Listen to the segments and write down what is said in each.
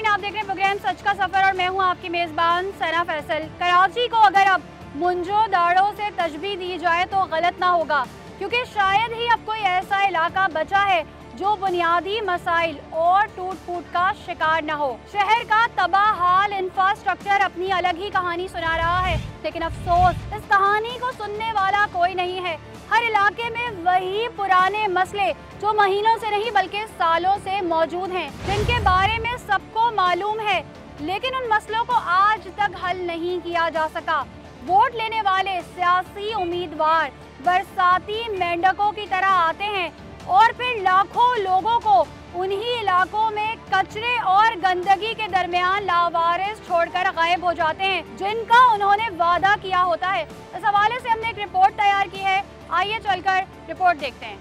आप देख रहे हैं प्रोग्राम सच का सफर और मैं हूं आपकी मेजबान सना फैसल। कराची को अगर अब मुंजो दाड़ों से तशबीह दी जाए तो गलत ना होगा, क्योंकि शायद ही अब कोई ऐसा इलाका बचा है जो बुनियादी मसाइल और टूट फूट का शिकार न हो। शहर का तबाह हाल इंफ्रास्ट्रक्चर अपनी अलग ही कहानी सुना रहा है, लेकिन अफसोस इस कहानी को सुनने वाला कोई नहीं है। हर इलाके में वही पुराने मसले जो महीनों से नहीं बल्कि सालों से मौजूद हैं, जिनके बारे में सबको मालूम है, लेकिन उन मसलों को आज तक हल नहीं किया जा सका। वोट लेने वाले सियासी उम्मीदवार बरसाती मेंढकों की तरह आते हैं और फिर लाखों लोगों को उन्हीं इलाकों में कचरे और गंदगी के दरमियान लावारिस छोड़कर गायब हो जाते हैं, जिनका उन्होंने वादा किया होता है। इस हवाले से हमने एक रिपोर्ट तैयार की है, आइए चलकर रिपोर्ट देखते हैं।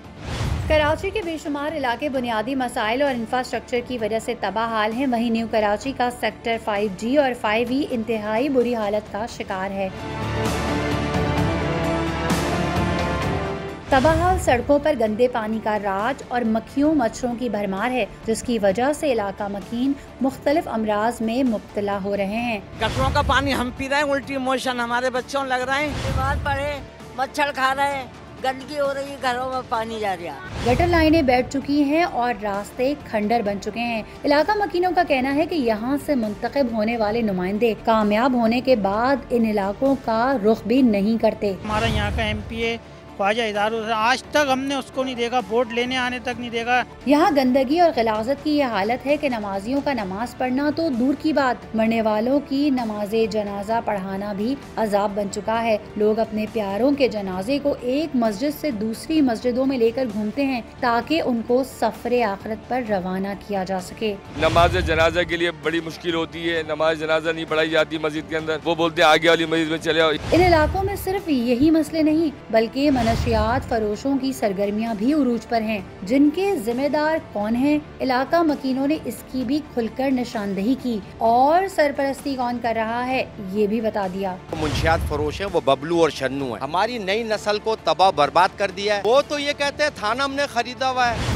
कराची के बेशुमार इलाके बुनियादी मसाइल और इंफ्रास्ट्रक्चर की वजह से तबाह हाल हैं। वहीं न्यू कराची का सेक्टर 5G और 5E इंतहाई बुरी हालत का शिकार है। तबाहाल सड़कों पर गंदे पानी का राज और मक्खियों मच्छरों की भरमार है, जिसकी वजह से इलाका मकीन मुख्तलिफ अमराज में मुब्तला हो रहे हैं। गटरों का पानी हम पी रहे हैं, उल्टी मोशन हमारे बच्चों लग रहे हैं, बीमार पड़े, मच्छर खा रहे हैं, गंदगी हो रही है, घरों में पानी जा रहा है। गटर लाइनें बैठ चुकी हैं और रास्ते खंडर बन चुके हैं। इलाका मकीनों का कहना है कि यहाँ से मुंतखब होने वाले नुमाइंदे कामयाब होने के बाद इन इलाकों का रुख भी नहीं करते। हमारा यहाँ का MPA ख्वाजा इदारों से आज तक हमने उसको नहीं देखा, वोट लेने आने तक नहीं देखा। यहाँ गंदगी और गिलाज़त की यह हालत है कि नमाजियों का नमाज पढ़ना तो दूर की बात, मरने वालों की नमाजे जनाजा पढ़ाना भी अजाब बन चुका है। लोग अपने प्यारों के जनाजे को एक मस्जिद से दूसरी मस्जिदों में लेकर घूमते हैं ताकि उनको सफरे आखिरत पर रवाना किया जा सके। नमाज जनाजा के लिए बड़ी मुश्किल होती है, नमाज जनाजा नहीं पढ़ाई जाती मस्जिद के अंदर, वो बोलते हैं आगे वाली मस्जिद में चले आओ। इन इलाकों में सिर्फ यही मसले नहीं बल्कि नशियात फरोशों की सरगर्मियां भी उरूज पर हैं, जिनके जिम्मेदार कौन हैं? इलाका मकीनों ने इसकी भी खुलकर निशानदेही की और सरपरस्ती कौन कर रहा है ये भी बता दिया। मुंशियात फरोश है वो बबलू और शन्नू है। हमारी नई नस्ल को तबाह बर्बाद कर दिया है। वो तो ये कहते हैं थाना हमने खरीदा हुआ है।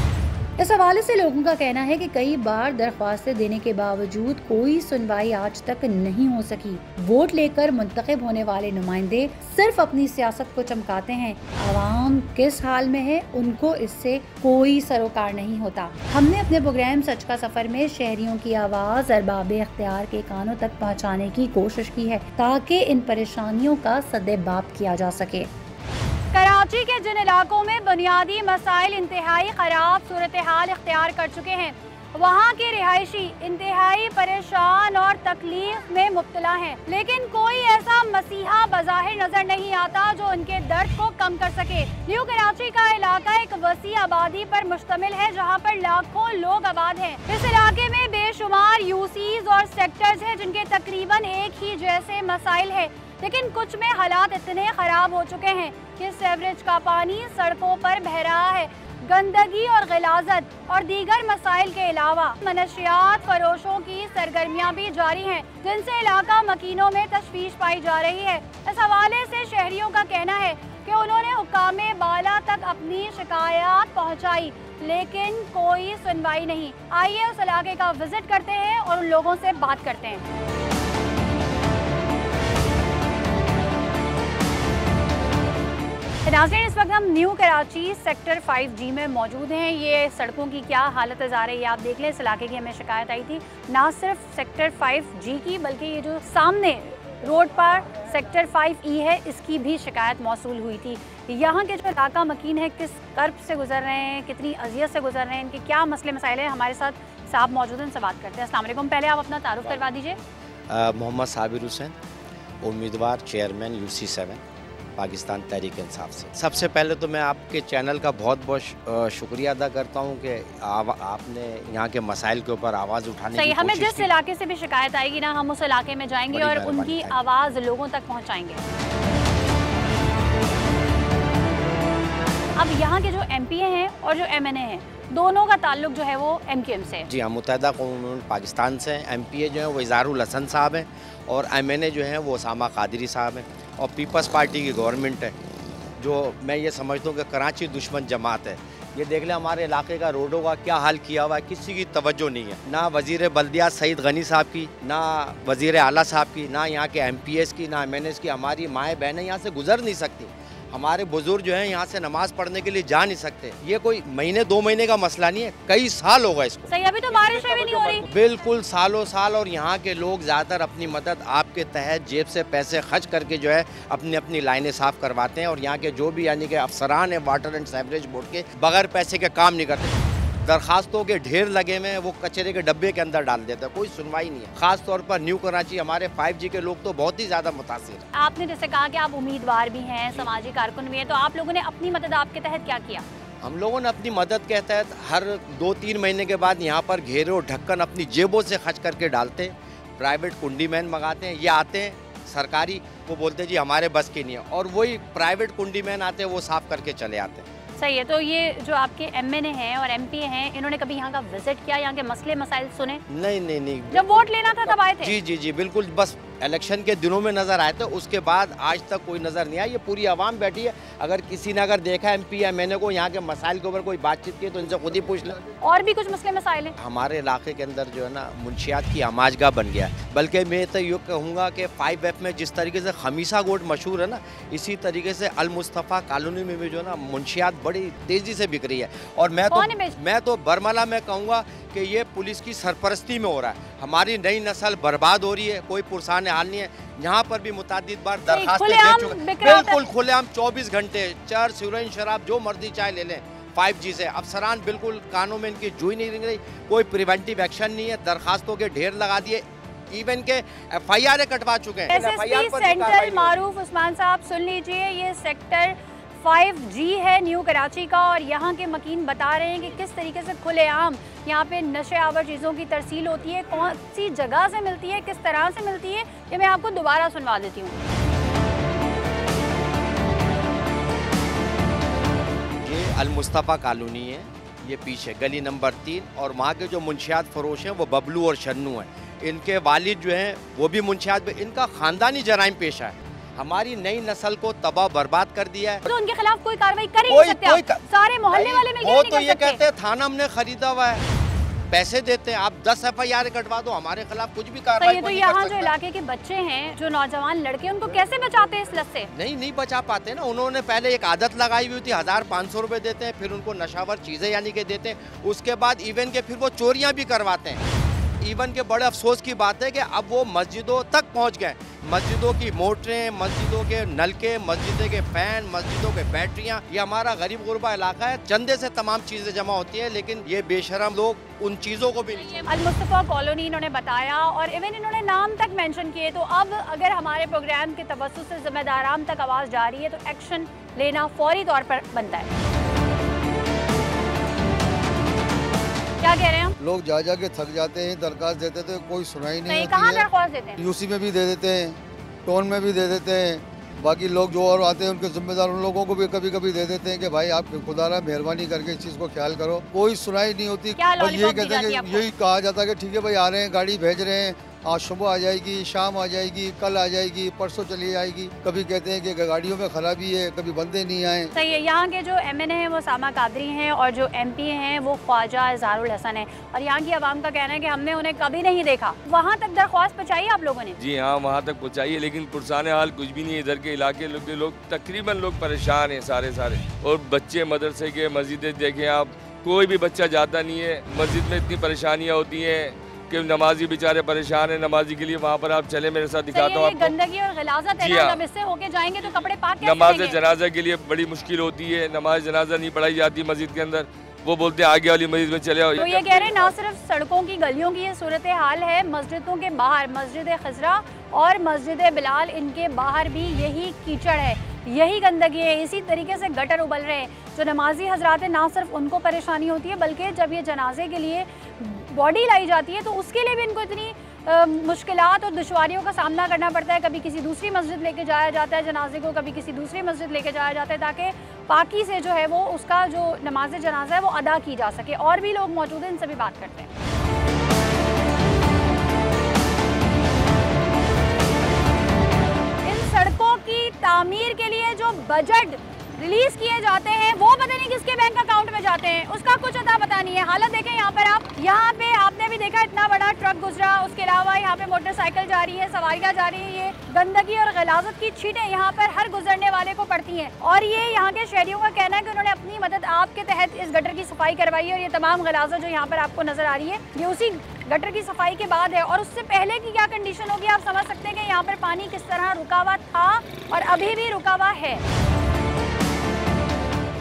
इस हवाले से लोगों का कहना है कि कई बार दरख्वास्तें देने के बावजूद कोई सुनवाई आज तक नहीं हो सकी। वोट लेकर मुंतखब होने वाले नुमाइंदे सिर्फ अपनी सियासत को चमकाते हैं। आवाम किस हाल में है उनको इससे कोई सरोकार नहीं होता। हमने अपने प्रोग्राम सच का सफर में शहरियों की आवाज अरबाब इख्तियार के कानों तक पहुँचाने की कोशिश की है ताकि इन परेशानियों का सद्देबाप किया जा सके। कराची के जिन इलाकों में बुनियादी मसाइल इंतहाई खराब सूरत हाल इख्तियार कर चुके हैं, वहाँ के रिहायशी इंतहाई परेशान और तकलीफ में मुब्तला हैं, लेकिन कोई ऐसा मसीहा बज़ाहिर नजर नहीं आता जो उनके दर्द को कम कर सके। न्यू कराची का इलाका एक वसी आबादी पर मुश्तमिल है, जहाँ पर लाखों लोग आबाद हैं। इस इलाके में बेशुमार यूसीज और सेक्टर्स हैं जिनके तकरीबन एक ही जैसे मसाइल है, लेकिन कुछ में हालात इतने खराब हो चुके हैं कि सीवरेज का पानी सड़कों पर बह रहा है। गंदगी और गिलाज़त और दीगर मसाइल के अलावा मनशियात फरोशों की सरगर्मियां भी जारी हैं, जिनसे इलाका मकीनों में तशवीश पाई जा रही है। इस हवाले से शहरियों का कहना है कि उन्होंने हुक्कामे बाला तक अपनी शिकायत पहुंचाई, लेकिन कोई सुनवाई नहीं। आइए उस इलाके का विजिट करते हैं और उन लोगों से बात करते हैं। नाज़रीन, इस वक्त हम न्यू कराची सेक्टर 5G में मौजूद हैं। ये सड़कों की क्या हालत नज़र आ रही है आप देख लें। इस इलाके की हमें शिकायत आई थी, ना सिर्फ सेक्टर 5G की बल्कि ये जो सामने रोड पर सेक्टर 5E है इसकी भी शिकायत मौसूल हुई थी। यहाँ के जो इलाका मकीन है किस कर्ब से गुजर रहे हैं, कितनी अजियत से गुजर रहे हैं, इनके क्या मसले मसाइल हैं, हमारे साथ साहब मौजूद हैं, उनसे बात करते हैं। अस्सलाम वालेकुम। पहले आप अपना तारुफ करवा दीजिए। मोहम्मद साबिर हुसैन, उम्मीदवार चेयरमैन UC7 पाकिस्तान तहरीक इंसाफ से। सबसे पहले तो मैं आपके चैनल का बहुत बहुत शुक्रिया अदा करता हूँ कि आपने यहाँ के मसाइल के ऊपर आवाज़ उठाने की कोशिश हमें जिस इलाके से भी शिकायत आएगी ना, हम उस इलाके में जाएंगे और उनकी आवाज़ लोगों तक पहुँचाएंगे। अब यहाँ के जो MPA हैं और जो MNA हैं, दोनों का ताल्लुक जो है वो MQM से है। जी हाँ, मुत्तहिदा कौम पाकिस्तान से। MPA जो है वो इज़हारुल हसन साहब हैं और MNA जो हैं वो उसामा कादरी साहब हैं और पीपल्स पार्टी की गवर्नमेंट है, जो मैं ये समझता हूँ कि कराची दुश्मन जमात है। ये देख लें हमारे इलाके का रोडों का क्या हाल किया हुआ है, किसी की तवज्जो नहीं है। ना वजीर बल्दियात सईद गनी साहब की, ना वजीर आला साहब की, ना यहाँ के MPS की, ना MNS की। हमारी माएँ बहनें यहाँ से गुजर नहीं सकती। हमारे बुजुर्ग जो हैं यहाँ से नमाज पढ़ने के लिए जा नहीं सकते। ये कोई महीने 2 महीने का मसला नहीं है, कई साल होगा इसको। सही, अभी तो बारिश भी नहीं हो रही। बिल्कुल सालों साल। और यहाँ के लोग ज़्यादातर अपनी मदद आपके तहत जेब से पैसे खर्च करके जो है अपनी अपनी लाइनें साफ करवाते हैं। और यहाँ के जो भी यानी कि अफसरान है वाटर एंड सीवरेज बोर्ड के, बगैर पैसे के काम नहीं करते। दरखास्तों के ढेर लगे हुए हैं, वो कचरे के डब्बे के अंदर डाल देते हैं, कोई सुनवाई नहीं है। खास तौर पर न्यू कराची हमारे 5G के लोग तो बहुत ही ज़्यादा मुतासिर हैं। आपने जैसे कहा कि आप उम्मीदवार भी हैं, सामाजिक कारकुन भी हैं, तो आप लोगों ने अपनी मदद आपके तहत क्या किया? हम लोगों ने अपनी मदद के तहत हर 2-3 महीने के बाद यहाँ पर घेरे और ढक्कन अपनी जेबों से खर्च करके डालते हैं। प्राइवेट कुंडी मैन मंगाते हैं, ये आते हैं सरकारी, वो बोलते हैं जी हमारे बस की नहीं है, और वही प्राइवेट कुंडी मैन आते हैं, वो साफ करके चले आते हैं। सही है। तो ये जो आपके MNA हैं और MP हैं, इन्होंने कभी यहाँ का विजिट किया, यहाँ के मसले मसाइल सुने? नहीं। जब वोट लेना था तब आए थे? जी बिल्कुल, बस इलेक्शन के दिनों में नज़र आए थे, उसके बाद आज तक कोई नज़र नहीं आया। ये पूरी आवाम बैठी है, अगर किसी ने देखा MP या मैंने को यहाँ के मसाइल के ऊपर कोई बातचीत की तो इनसे खुद ही पूछ लें। और भी कुछ मसले मसाइल हैं? हमारे इलाके के अंदर जो है ना मुंशियात की आमाजगाह बन गया है। बल्कि मैं तो ये कहूँगा कि 5F में जिस तरीके से खमीसा गोट मशहूर है ना, इसी तरीके से अल मुस्तफ़ा कॉलोनी में भी जो है ना मुंशियात बड़ी तेज़ी से बिक रही है। और मैं तो बरमला में कहूँगा कि ये पुलिस की सरपरस्ती में हो रहा है। हमारी नई नस्ल बर्बाद हो रही है, कोई पुरसान हाल नहीं है। यहाँ पर भी मुतादिद बार दरखास्तें दे चुके, बिल्कुल खुलेआम 24 घंटे चर्च, हीरोइन, शराब जो मर्जी चाय ले लें 5G से। अफसरान बिल्कुल कानों में इनकी जुई नहीं रही, कोई प्रिवेंटिव एक्शन नहीं है, दरखास्तों के ढेर लगा दिए, इवन के FIR कटवा चुके हैं। SSP सेंट्रल मारूफ उस्मान साहब, सुन लीजिए, ये सेक्टर 5G है न्यू कराची का, और यहाँ के मकीन बता रहे हैं कि किस तरीके से खुलेआम यहाँ पे नशे आवर चीज़ों की तरसील होती है, कौन सी जगह से मिलती है, किस तरह से मिलती है, ये मैं आपको दोबारा सुनवा देती हूँ। ये अल मुस्तफ़ा कॉलोनी है, ये पीछे गली नंबर 3, और वहाँ के जो मुंशियात फरोश हैं वो बबलू और शन्नू हैं। इनके वालिद जो हैं वो भी मुंशियात, इनका ख़ानदानी जराइम पेशा है। हमारी नई नस्ल को तबाह बर्बाद कर दिया है। तो उनके खिलाफ कोई कार्रवाई कर ही नहीं सकते आप? सारे मोहल्ले वाले मिलकर नहीं कर सकते? तो ये कहते हैं थाना हमने खरीदा हुआ है, पैसे देते हैं, आप 10 FIR कटवा दो, हमारे खिलाफ कुछ भी कार्रवाई। तो यहाँ जो इलाके के बच्चे हैं, जो नौजवान लड़के, उनको कैसे बचाते हैं इस लत से? नहीं बचा पाते ना। उन्होंने पहले एक आदत लगाई हुई थी, 1500 रुपए देते हैं, फिर उनको नशावर चीजें यानी कि देते हैं, उसके बाद इवन के फिर वो चोरियां भी करवाते हैं। इवन के बड़े अफसोस की बात है कि अब वो मस्जिदों तक पहुंच गए। मस्जिदों की मोटरें, मस्जिदों के नलके, मस्जिदों के फैन, मस्जिदों के बैटरियां, ये हमारा गरीब गुरबा इलाका है, चंदे से तमाम चीजें जमा होती हैं, लेकिन ये बेशरम लोग उन चीजों को भी नहीं। अल मुस्तफ़ा कॉलोनी इन्होंने बताया, और इवन इन्होंने नाम तक मेंशन किए। तो अब अगर हमारे प्रोग्राम के तवज्जुह से जिम्मेदारान तक आवाज़ जा रही है तो एक्शन लेना फौरी तौर पर बनता है। क्या कह रहे हैं हम? लोग जा के थक जाते हैं, दरखास्त देते थे, कोई सुनाई नहीं होती कहाँ है। दरख्वास्त देते हैं? UC में भी दे देते हैं, टोन में भी दे देते हैं, बाकी लोग जो और आते हैं उनके जिम्मेदार उन लोगों को भी कभी कभी दे देते हैं कि भाई आप खुदारा मेहरबानी करके इस चीज को ख्याल करो। कोई सुनाई नहीं होती। बस यही कहते हैं कि यही कहा जाता है कि ठीक है भाई आ रहे हैं, गाड़ी भेज रहे हैं, आज सुबह आ जाएगी, शाम आ जाएगी, कल आ जाएगी, परसों चली जाएगी। कभी कहते हैं कि गाड़ियों में खराबी है, कभी बंदे नहीं आए। सही है। यहाँ के जो MNA हैं वो सामा कादरी हैं, और जो MP हैं वो ख्वाजा इज़हारुल हसन है, और यहाँ की आवाम का कहना है कि हमने उन्हें कभी नहीं देखा। वहाँ तक दरख्वास्त पहुँचाई आप लोगों ने? जी हाँ, वहाँ तक पहुँचाई है, लेकिन पुरसान हाल कुछ भी नहीं है। इधर के इलाके के लोग तकरीबन लोग परेशान हैं सारे। और बच्चे मदरसे के, मस्जिदें देखें आप, कोई भी बच्चा जाता नहीं है। मस्जिद में इतनी परेशानियाँ होती हैं कि नमाजी बेचारे परेशान है नमाजी के लिए। वहाँ पर आप चले, मेरे साथ दिखाता हूँ आपको। गंदगी और गिलाज़त है ना, जब इससे होके जाएंगे तो कपड़े पाक कैसे नमाज जनाजा के लिए बड़ी मुश्किल होती है। नमाज जनाजा नहीं पढ़ाई जाती मस्जिद के अंदर, वो बोलते हैं आगे वाली मस्जिद में चले आओ। तो ये कह रहे हैं ना सिर्फ सड़कों की, गलियों की ये सूरत हाल है, मस्जिदों के बाहर, मस्जिद खजरा और मस्जिद बिलाल, इनके बाहर भी यही कीचड़ है, यही गंदगी है, इसी तरीके से गटर उबल रहे हैं। जो नमाजी हजरात हैं, ना सिर्फ उनको परेशानी होती है, बल्कि जब ये जनाजे के लिए बॉडी लाई जाती है तो उसके लिए भी इनको इतनी मुश्किलात और दुश्वारियों का सामना करना पड़ता है। कभी किसी दूसरी मस्जिद लेके जाया जाता है जनाजे को, कभी किसी दूसरी मस्जिद लेके जाया जाता है, ताकि पाकी से जो है वो उसका जो नमाज जनाजा है वो अदा की जा सके। और भी लोग मौजूद हैं, इनसे भी बात करते हैं। इन सड़कों की तामीर के लिए जो बजट रिलीज किए जाते हैं वो पता नहीं किसके बैंक अकाउंट में जाते हैं, उसका कुछ अता पता नहीं है। हालत देखें यहाँ पर आप, यहाँ पे आपने भी देखा इतना बड़ा ट्रक गुजरा, उसके अलावा यहाँ पे मोटरसाइकिल जा रही है, सवारियाँ जा रही है, ये गंदगी और गलाजत की छींटें यहाँ पर हर गुजरने वाले को पड़ती हैं। और ये यहाँ के शहरियों का कहना है कि उन्होंने अपनी मदद आपके तहत इस गटर की सफाई करवाई है और ये तमाम गलाजत जो यहाँ पर आपको नजर आ रही है ये उसी गटर की सफाई के बाद है। और उससे पहले की क्या कंडीशन होगी आप समझ सकते हैं कि यहाँ पर पानी किस तरह रुका हुआ था और अभी भी रुका हुआ है।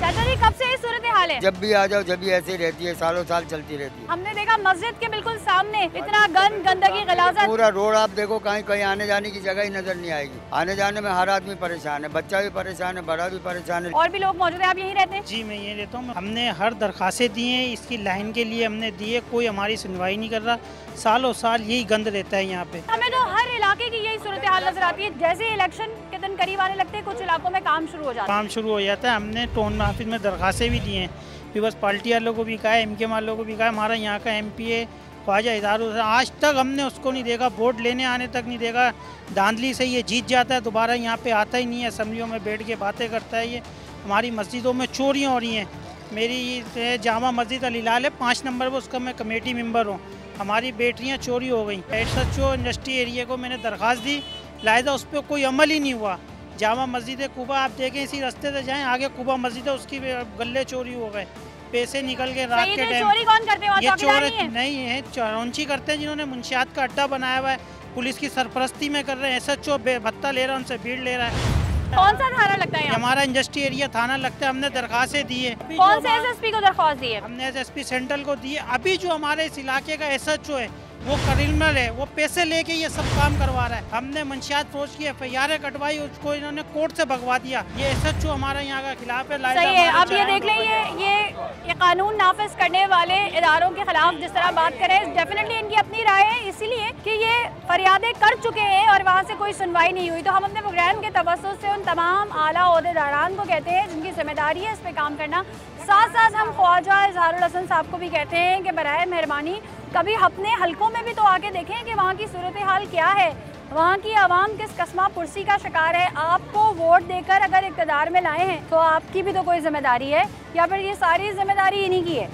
चाचा जी कब से ये सूरत हाल है? जब भी आ जाओ, जब भी ऐसी रहती है, सालों साल चलती रहती है। हमने देखा मस्जिद के बिल्कुल सामने इतना गंदगी गलाजत, पूरा रोड आप देखो, कहीं कहीं आने जाने की जगह ही नजर नहीं आएगी। आने जाने में हर आदमी परेशान है, बच्चा भी परेशान है, बड़ा भी परेशान है। और भी लोग मौजूद है। आप यहीं रहते हैं? जी मैं यहीं रहता हूँ। हमने हर दरखास्तें दी हैं, इसकी लाइन के लिए हमने दी है, कोई हमारी सुनवाई नहीं कर रहा। सालों साल यही गंद रहता है यहाँ पे। हमें तो हर इलाके की यही सूरत हाल नजर आती है। जैसे इलेक्शन के दिन करीब आने लगते हैं कुछ इलाकों में काम शुरू हो जाता है। हमने टोन महफिल में दरखास्तें भी दी हैं, पीपल्स पार्टी वालों को भी कहा है, MK वालों को भी कहा है। हमारा यहाँ का MP है ख्वाजा इदार हुसैन, आज तक हमने उसको नहीं देखा, वोट लेने आने तक नहीं देखा। धांधली से ये जीत जाता है, दोबारा यहाँ पे आता ही नहीं है, असम्बलियों में बैठ के बातें करता है। ये हमारी मस्जिदों में चोरियाँ हो रही हैं। मेरी जामा मस्जिद अल हिलाल है 5 नंबर पर, उसका मैं कमेटी मेंबर हूँ। हमारी बैटरियाँ चोरी हो गई। SHO इंडस्ट्री एरिया को मैंने दरख्वास्त दी, लायदा उस पर कोई अमल ही नहीं हुआ। जामा मस्जिद कुबा आप देखें, इसी रास्ते से जाएं, आगे कुबा मस्जिद है, उसकी गले चोरी हो गए, पैसे निकल के रात के टाइम। चोरी कौन करते हैं? ये चोर नहीं है, चौरंची करते हैं जिन्होंने मुंशियात का अड्डा बनाया हुआ है, पुलिस की सरपरस्ती में कर रहे हैं। SHO भत्ता ले रहा है, उनसे भीड़ ले रहा है। कौन सा थाना लगता है? हमारा इंडस्ट्री एरिया थाना लगता है। हमने दरखास्तें दी है। कौन से SSP को दरख्वास्त दी है? हमने SSP सेंट्रल को दी है। अभी जो हमारे इस इलाके का SHO है वो क्रिमिनल है, वो पैसे लेके ये सब काम करवा रहा है। हमने मंशियात फरोश की FIR कटवाई, उसको इन्होंने कोर्ट से भगवा दिया। ये SHO हमारा यहाँ का खिलाफ है। सही है। अब ये देख लें, ये कानून नाफिज करने वाले इदारों के खिलाफ जिस तरह बात करें, डेफिनेटली इनकी अपनी राय है, इसीलिए कि ये फरियादें कर चुके हैं और वहाँ से कोई सुनवाई नहीं हुई। तो हम अपने प्रोग्राम के तवज्जुह से उन तमाम आला ओहदेदारान को कहते हैं जिनकी जिम्मेदारी है इस पे काम करना। साथ साथ हम ख्वाजा इजहारुल हसन साहब को भी कहते हैं कि बराए मेहरबानी कभी अपने हलकों में भी तो आके देखें कि वहाँ की सूरत हाल क्या है, वहाँ की आवाम किस कस्मा पुरसी का शिकार है। आपको वोट देकर अगर इक़्तिदार में लाए हैं तो आपकी भी तो कोई जिम्मेदारी है, या फिर ये सारी जिम्मेदारी इन्हीं की है।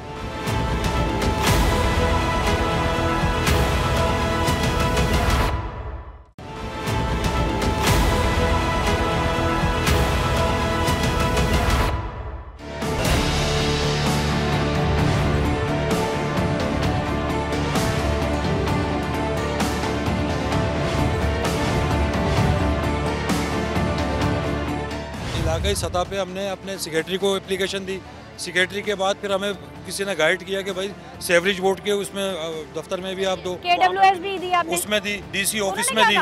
इलाकाई सतह पे हमने अपने सेक्रेटरी को एप्लीकेशन दी। सेक्रेटरी के बाद फिर हमें किसी ने गाइड किया कि भाई सेवरेज बोर्ड के उसमें दफ्तर में भी आप दो, KWS भी दी आपने? उसमें दी, DC ऑफिस में दी।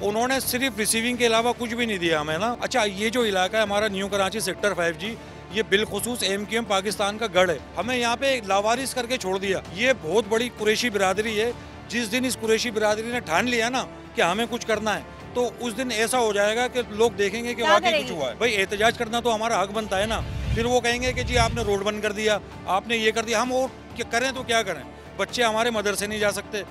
उन्होंने सिर्फ रिसीविंग के अलावा कुछ भी नहीं दिया हमें ना। अच्छा, ये जो इलाका है हमारा न्यू कराची सेक्टर 5G, ये बिलखुसूस MKM पाकिस्तान का गढ़ है। हमें यहाँ पे लावारिस करके छोड़ दिया। ये बहुत बड़ी कुरैशी बिरादरी है। जिस दिन इस कुरैशी बिरादरी ने ठान लिया ना कि हमें कुछ करना है, तो उस दिन ऐसा हो जाएगा कि लोग देखेंगे कि वाकई कुछ हुआ है। भाई एहतजाज करना तो हमारा हक बनता है ना। फिर वो कहेंगे कि जी आपने रोड बंद कर दिया, आपने ये कर दिया। हम और करें तो क्या करें? बच्चे हमारे मदरसे नहीं जा सकते,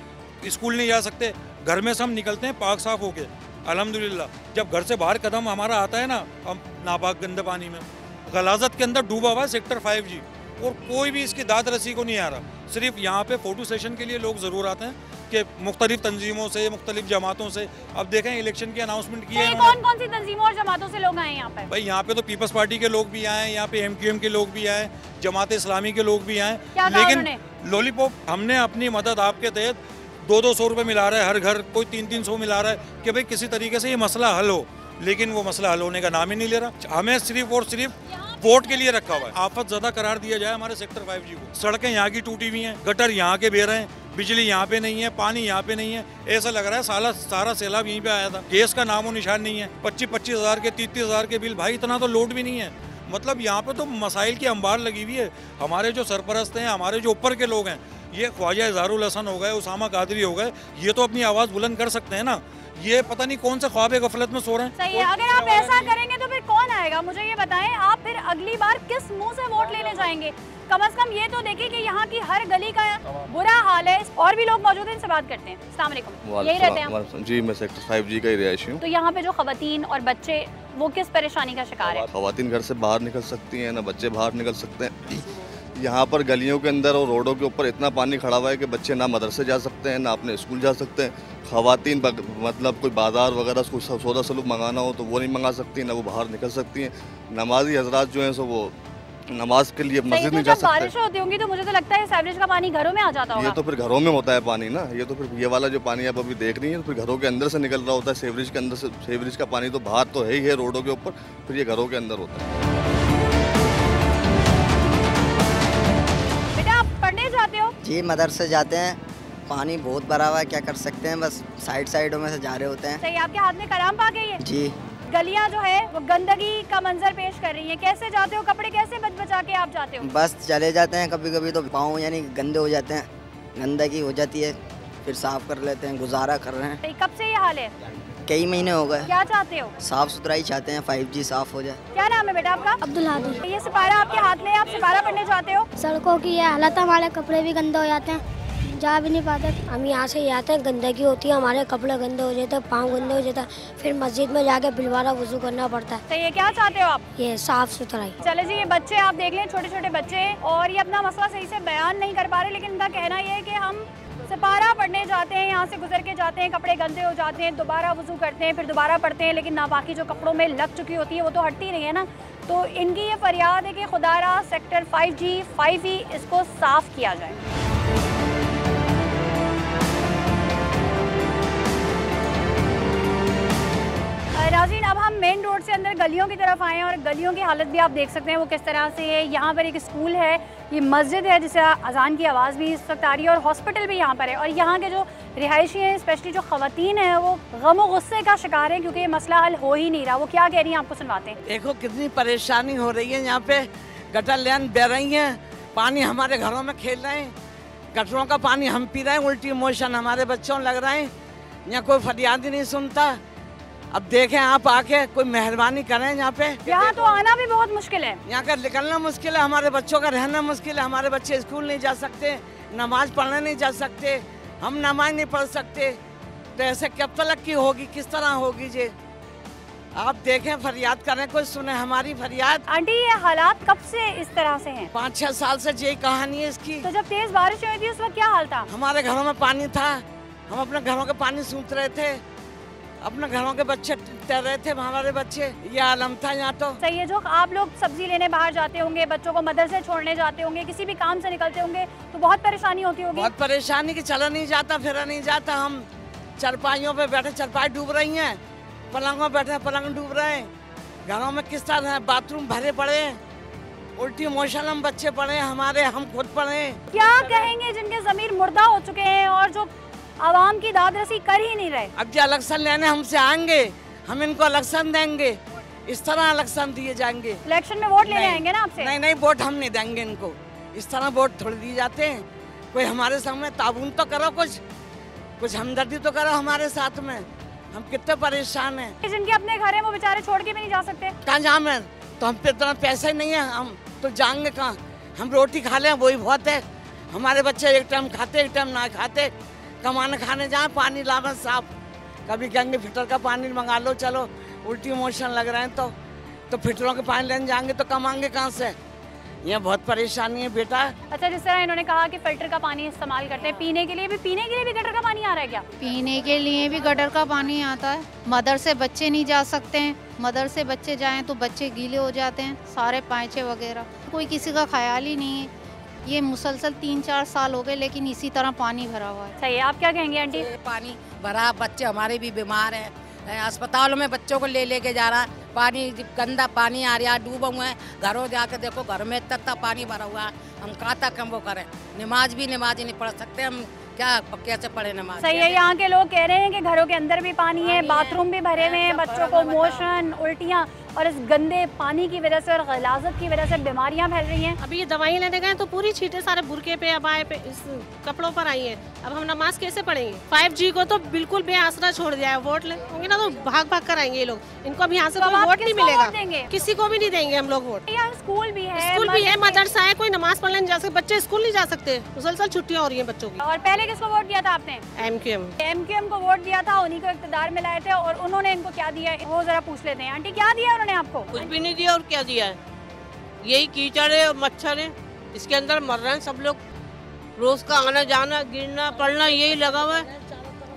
स्कूल नहीं जा सकते, घर में से हम निकलते हैं पाक साफ होके। अल्हम्दुलिल्लाह जब घर से बाहर कदम हमारा आता है ना, हम नापाक गंदे पानी में गलाजत के अंदर डूबा हुआ है सेक्टर 5G, और कोई भी इसकी दाद रसी को नहीं आ रहा। सिर्फ यहाँ पे फोटो सेशन के लिए लोग ज़रूर आते हैं कि मुख्तलिफ तंजीमों से, मुख्तलिफ जमातों से। अब देखें इलेक्शन की अनाउंसमेंट की है। कौन कौन सी तंजीमों और जमातों से लोग आए यहाँ पे? भाई यहाँ पे तो पीपल्स पार्टी के लोग भी आए, यहाँ पे MQM के लोग भी आए, जमात इस्लामी के लोग भी आए। लेकिन लॉलीपॉप हमने अपनी मदद आपके तहत 200-200 रुपये मिला रहा है हर घर, कोई 300-300 मिला रहा है कि भाई किसी तरीके से ये मसला हल हो। लेकिन वो मसला हल होने का नाम ही नहीं ले रहा। हमें सिर्फ और सिर्फ वोट के लिए रखा हुआ है। आफत ज़्यादा करार दिया जाए हमारे सेक्टर 5G को। सड़कें यहाँ की टूटी हुई हैं, गटर यहाँ के बह रहे हैं, बिजली यहाँ पे नहीं है, पानी यहाँ पे नहीं है। ऐसा लग रहा है सारा सैलाब यहीं पे आया था। गैस का नामो निशान नहीं है। 25-25 हज़ार के 30-30 हज़ार के बिल, भाई इतना तो लोड भी नहीं है। मतलब यहाँ पे तो मसाइल की अंबार लगी हुई है। हमारे जो सरपरस्त हैं, हमारे जो ऊपर के लोग हैं, ये ख्वाजा इजहारुल हसन हो गए, उसामा कादरी हो गए, ये तो अपनी आवाज़ बुलंद कर सकते हैं ना। ये पता नहीं कौन से ख्वाब गफलत में सो रहे हैं। सही है। अगर आप ऐसा करेंगे तो फिर कौन आएगा? मुझे ये बताएं, आप फिर अगली बार किस मुंह से वोट लेने जाएंगे? कम से कम ये तो देखिए कि यहाँ की हर गली का बुरा हाल है। और भी लोग मौजूद हैं, इनसे बात करते हैं। अस्सलाम वालेकुम। यही रहते हैं जी, मैं सेक्टर 5G का ही रिहायशी हूँ। तो यहाँ पे जो खवातीन और बच्चे वो किस परेशानी का शिकार है? खवातीन घर से बाहर निकल सकती हैं, ना बच्चे बाहर निकल सकते हैं। यहाँ पर गलियों के अंदर और रोडों के ऊपर इतना पानी खड़ा हुआ है कि बच्चे ना मदरसे जा सकते हैं, ना अपने स्कूल जा सकते हैं। खवातीन मतलब कोई बाजार वगैरह कोई सौदा सलूक मंगाना हो तो वो नहीं मंगा सकती, ना वो बाहर निकल सकती हैं। नमाजी हजरात जो हैं सो वो नमाज के लिए मस्जिद नहीं जा सकते। बारिश होती होंगी तो मुझे तो लगता है सीवरेज का पानी घरों में आ जाता होगा। ये तो फिर घरों में होता है पानी ना, ये तो फिर ये वाला जो पानी आप अभी देख रही है तो फिर घरों के अंदर से निकल रहा होता है। सीवरेज के अंदर से, सीवरेज का पानी तो बाहर तो है ही है रोडों के ऊपर, फिर ये घरों के अंदर होता है। बेटा आप पढ़ने जाते हो? जी मदरसे जाते हैं, पानी बहुत भरा हुआ है, क्या कर सकते हैं, बस साइडों में से जा रहे होते हैं। सही, आपके हाथ में कलाम पा गई है? जी। गलियां जो है वो गंदगी का मंजर पेश कर रही हैं, कैसे जाते हो? कपड़े कैसे बचा के आप जाते हो? बस चले जाते हैं, कभी कभी तो पाँव यानी गंदे हो जाते हैं, गंदगी हो जाती है, फिर साफ कर लेते हैं, गुजारा कर रहे हैं। कब से ये हाल है? कई महीने हो गए। क्या चाहते हो? साफ सुथराई चाहते हैं, 5G साफ हो जाए। क्या नाम है बेटा आपका? अब्दुल हादी। ये सिपारा आपके हाथ में, आप सिपारा पढ़ने जाते हो? सड़कों की ये हालत, हमारे कपड़े भी गंदे हो जाते हैं, जा भी नहीं पाते। हम यहाँ से आते हैं, गंदगी होती है, हमारे कपड़े गंदे हो जाते हैं, पाँव गंदे हो जाता है, फिर मस्जिद में जाके बिलवारा वुजू करना पड़ता है। तो ये क्या चाहते हो आप? ये साफ सुथराई। चले जी, ये बच्चे आप देख लें, छोटे छोटे बच्चे, और ये अपना मसला सही से बयान नहीं कर पा रहे, लेकिन इनका कहना ये है कि हम सिपारा पढ़ने जाते हैं, यहाँ से गुजर के जाते हैं, कपड़े गंदे हो जाते हैं, दोबारा वुजू करते हैं, फिर दोबारा पढ़ते हैं, लेकिन नापाकी जो कपड़ों में लग चुकी होती है वो तो हटती नहीं है ना। तो इनकी ये फरियाद है कि खुदारा सेक्टर 5G 5E इसको साफ किया जाए। नाज़रीन, अब हम मेन रोड से अंदर गलियों की तरफ आए हैं और गलियों की हालत भी आप देख सकते हैं वो किस तरह से है। यहाँ पर एक स्कूल है, ये मस्जिद है जिसे अजान की आवाज़ भी इस वक्त आ रही है, और हॉस्पिटल भी यहाँ पर है। और यहाँ के जो रिहायशी हैं, स्पेशली जो ख़वातीन हैं, वो गम और गुस्से का शिकार है क्योंकि ये मसला हल हो ही नहीं रहा। वो क्या कह रही हैं आपको सुनवाते हैं। देखो कितनी परेशानी हो रही है, यहाँ पे गटर लाइन बह रही है, पानी हमारे घरों में खेल रहे हैं, गटरों का पानी हम पी रहे हैं, उल्टी मोशन हमारे बच्चों लग रहे हैं, यहाँ कोई फरियाद ही नहीं सुनता। अब देखें आप आके कोई मेहरबानी करें यहाँ पे। यहाँ तो आना भी बहुत मुश्किल है, यहाँ का निकलना मुश्किल है, हमारे बच्चों का रहना मुश्किल है, हमारे बच्चे स्कूल नहीं जा सकते, नमाज पढ़ने नहीं जा सकते, हम नमाज नहीं पढ़ सकते, तो ऐसे कब तक की होगी, किस तरह होगी जी? आप देखें, फरियाद करें, कोई सुने हमारी फरियाद। आंटी ये हालात कब से इस तरह से हैं? 5-6 साल से यही कहानी है इसकी। तो जब तेज बारिश हुई थी उस वक्त क्या हाल था? हमारे घरों में पानी था, हम अपने घरों के पानी सूंघ रहे थे, अपने घरों के बच्चे तैर रहे थे, हमारे बच्चे, ये आलम था यहाँ तो। सही है, जो आप लोग सब्जी लेने बाहर जाते होंगे, बच्चों को मदरसे छोड़ने जाते होंगे, किसी भी काम से निकलते होंगे, तो बहुत परेशानी होती होगी। बहुत परेशानी की, चला नहीं जाता, फिरा नहीं जाता, हम चरपाइयों पे बैठे, चरपाई डूब रही हैं, पलंगों पे बैठे, पलंग डूब रहे हैं, घरों में किस तरह बाथरूम भरे पड़े हैं, उल्टी मोशन हम बच्चे पड़े हैं हमारे, हम खुद पड़े हैं। क्या कहेंगे जिनके जमीर मुर्दा हो चुके हैं और जो आवाम की दादरसी कर ही नहीं रहे? अब जो इलेक्शन लेने हमसे आएंगे, हम इनको इलेक्शन देंगे, इस तरह इलेक्शन दिए जाएंगे। इलेक्शन में वोट लेने आएंगे ना आपसे? नहीं नहीं, वोट हम नहीं देंगे इनको, इस तरह वोट थोड़ी दिए जाते हैं। कोई हमारे सामने ताबून तो करो, कुछ हमदर्दी तो करो हमारे साथ में, हम कितने परेशान हैं। जिनके अपने घर हैं वो बेचारे छोड़ के भी नहीं जा सकते। कहाँ जाए, तो हम पे इतना पैसा ही नहीं है, हम तो जाएंगे कहाँ? हम रोटी खा लें वही बहुत है, हमारे बच्चे एक टाइम खाते एक टाइम ना खाते, कमाने खाने जाए, पानी लावे साफ, कभी कहेंगे फिल्टर का पानी मंगा लो, चलो उल्टी मोशन लग रहे हैं तो फिल्टरों के पानी लेने जाएंगे तो कमाएंगे कहाँ से? ये बहुत परेशानी है बेटा। अच्छा, जिस तरह इन्होंने कहा कि फिल्टर का पानी इस्तेमाल करते हैं, पीने के लिए भी गटर का पानी आ रहा है क्या? पीने के लिए भी गटर का पानी आता है, मदरसे बच्चे नहीं जा सकते हैं, मदरसे बच्चे जाएं तो बच्चे गीले हो जाते हैं, सारे पाइचे वगैरह, कोई किसी का ख्याल ही नहीं है। ये मुसलसल 3-4 साल हो गए लेकिन इसी तरह पानी भरा हुआ है। सही है, आप क्या कहेंगे आंटी? पानी भरा, बच्चे हमारे भी बीमार हैं, अस्पतालों में बच्चों को लेके जा रहा, पानी गंदा पानी आ रहा, डूबा हुआ है, घरों जाके देखो घर में इतना पानी भरा हुआ है, हम कहाँ तक हम वो करें? नमाज ही नहीं पढ़ सकते हम, क्या कैसे पढ़े नमाज? सही है, यहाँ के लोग कह रहे हैं कि घरों के अंदर भी पानी है, बाथरूम भी भरे हुए हैं, बच्चों को मोशन, उल्टियाँ, और इस गंदे पानी की वजह से और गलाजत की वजह से बीमारियां फैल रही हैं। अभी ये दवाई लेने गए तो पूरी छींटें सारे बुरके पे, अबाए पे, इस कपड़ों पर आई हैं। अब हम नमाज कैसे पढ़ेंगे? 5G को तो बिल्कुल बेआसरा छोड़ दिया है। वोट होंगे ना तो भाग भाग कर आएंगे ये लोग। इनको अब यहाँ से कोई वोट नहीं मिलेगा, किसी को भी नहीं देंगे हम लोग वोट। यहाँ स्कूल भी है, मदरसा है, कोई नमाज पढ़ने नहीं जा सकते, बच्चे स्कूल नहीं जा सकते, मुसलसल छुट्टियाँ हो रही है बच्चों की। और पहले किसको वोट दिया था आपने? MQM को वोट दिया था, उन्हीं को इक़्तिदार में लाए थे और उन्होंने इनको क्या दिया वो जरा पूछ लेते हैं। आंटी क्या दिया उन्होंने आपको? कुछ भी नहीं दिया। और क्या दिया है? यही कीचड़ है, मच्छर है, इसके अंदर मर रहे हैं सब लोग। रोज का आना जाना, गिरना पड़ना यही लगा हुआ है।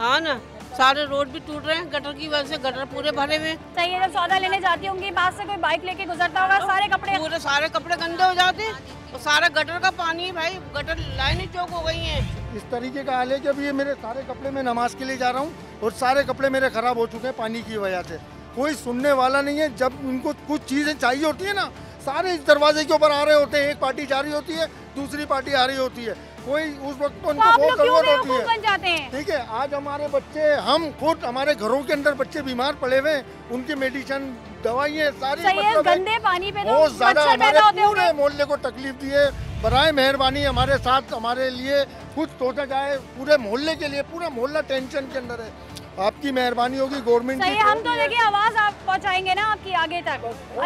हाँ ना, सारे रोड भी टूट रहे हैं गटर की वजह से, गटर पूरे भरे हुए। सही है, जब सौदा लेने जाती होंगी पास से कोई बाइक लेके गुजरता होगा, सारे कपड़े गंदे हो जाते हैं और सारा गटर का पानी, भाई गटर लाइनें चौक हो गई हैं। इस तरीके का हाल है कि अभी ये मेरे सारे कपड़े मैं नमाज के लिए जा रहा हूँ और सारे कपड़े मेरे खराब हो चुके हैं पानी की वजह से। कोई सुनने वाला नहीं है। जब उनको कुछ चीजें चाहिए होती है ना, सारे इस दरवाजे के ऊपर आ रहे होते हैं। एक पार्टी जा रही होती है, दूसरी पार्टी आ रही होती है। कोई उस वक्त तो उनको बहुत जरूरत होती है। ठीक है, आज हमारे बच्चे, हम खुद हमारे घरों के अंदर बच्चे बीमार पड़े हुए, उनकी मेडिसिन दवाइयाँ सारी गंदे पानी पे बहुत ज्यादा हमारे पूरे मोहल्ले को तकलीफ दी है। बराए मेहरबानी हमारे साथ, हमारे लिए कुछ सोचा जाए। पूरे मोहल्ले के लिए, पूरा मोहल्ला टेंशन के अंदर है। आपकी मेहरबानी होगी गवर्नमेंट की। हम तो देखिए आवाज आप पहुंचाएंगे ना आपकी आगे तक,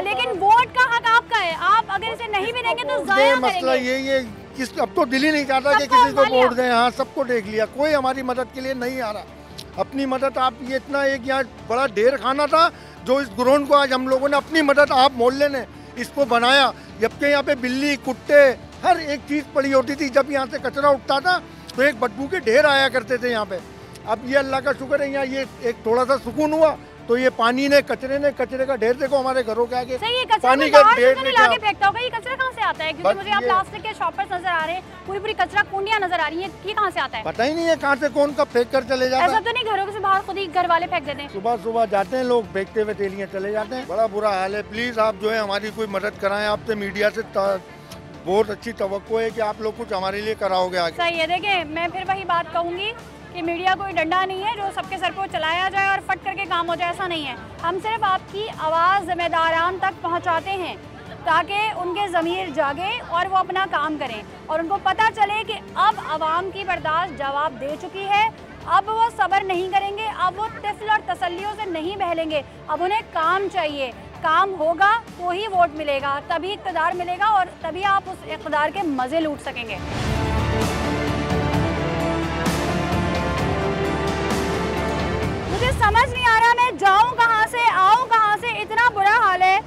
लेकिन वोट का हक आपका है। आप अगर इसे नहीं भी देंगे तो जाया करेंगे। मसला यही है, अब तो दिल ही नहीं चाहता कि किसी को वोट दें। हाँ, सबको देख लिया, कोई हमारी मदद के लिए नहीं आ रहा। अपनी मदद आप, ये इतना एक यहाँ बड़ा ढेर खाना था जो इस ग्राउंड को आज हम लोगों ने अपनी मदद, आप मोहल्ले ने इसको बनाया। जबकि यहाँ पे बिल्ली, कुत्ते, हर एक चीज पड़ी होती थी। जब यहाँ से कचरा उठता था तो एक बदबू के ढेर आया करते थे यहाँ पे। अब ये अल्लाह का शुक्र है, यहाँ ये एक थोड़ा सा सुकून हुआ तो ये पानी ने, कचरे का ढेर देखो हमारे घरों के आगे। पानी का ढेर फेंकता होगा। ये कचरा कहाँ से आता है? क्योंकि मुझे यहाँ प्लास्टिक के शॉपर्स नजर आ रहे हैं, पूरी कचरा कुंडियाँ नजर आ रही है। ये कहाँ से आता है? पता ही नहीं है कहाँ से कौन कब फेंक कर चले जाते हैं। ऐसा तो नहीं घरों से बाहर खुद ही घर वाले फेंक देते हैं? सुबह जाते हैं लोग, फेंकते हुए थैलियाँ चले जाते हैं। बड़ा बुरा हाल है। प्लीज आप जो है हमारी कोई मदद कराएं। आपसे मीडिया से बहुत अच्छी तवक्को है कि आप लोग कुछ हमारे लिए कराओगे आगे। सही है। देखिए, मैं फिर वही बात कहूँगी कि मीडिया कोई डंडा नहीं है जो सबके सर पर चलाया जाए और फट करके काम हो जाए, ऐसा नहीं है। हम सिर्फ आपकी आवाज़ जिम्मेदारान तक पहुंचाते हैं ताकि उनके ज़मीर जागे और वो अपना काम करें और उनको पता चले कि अब आवाम की बर्दाश्त जवाब दे चुकी है। अब वो सब्र नहीं करेंगे, अब वो तिफल और तसल्लियों से नहीं बहलेंगे। अब उन्हें काम चाहिए। काम होगा तो ही वोट मिलेगा, तभी इक़्तिदार मिलेगा और तभी आप उस इक़्तिदार के मज़े लूट सकेंगे। मुझे समझ नहीं आ रहा मैं जाऊं कहां से, आऊं कहां से। इतना बुरा हाल है,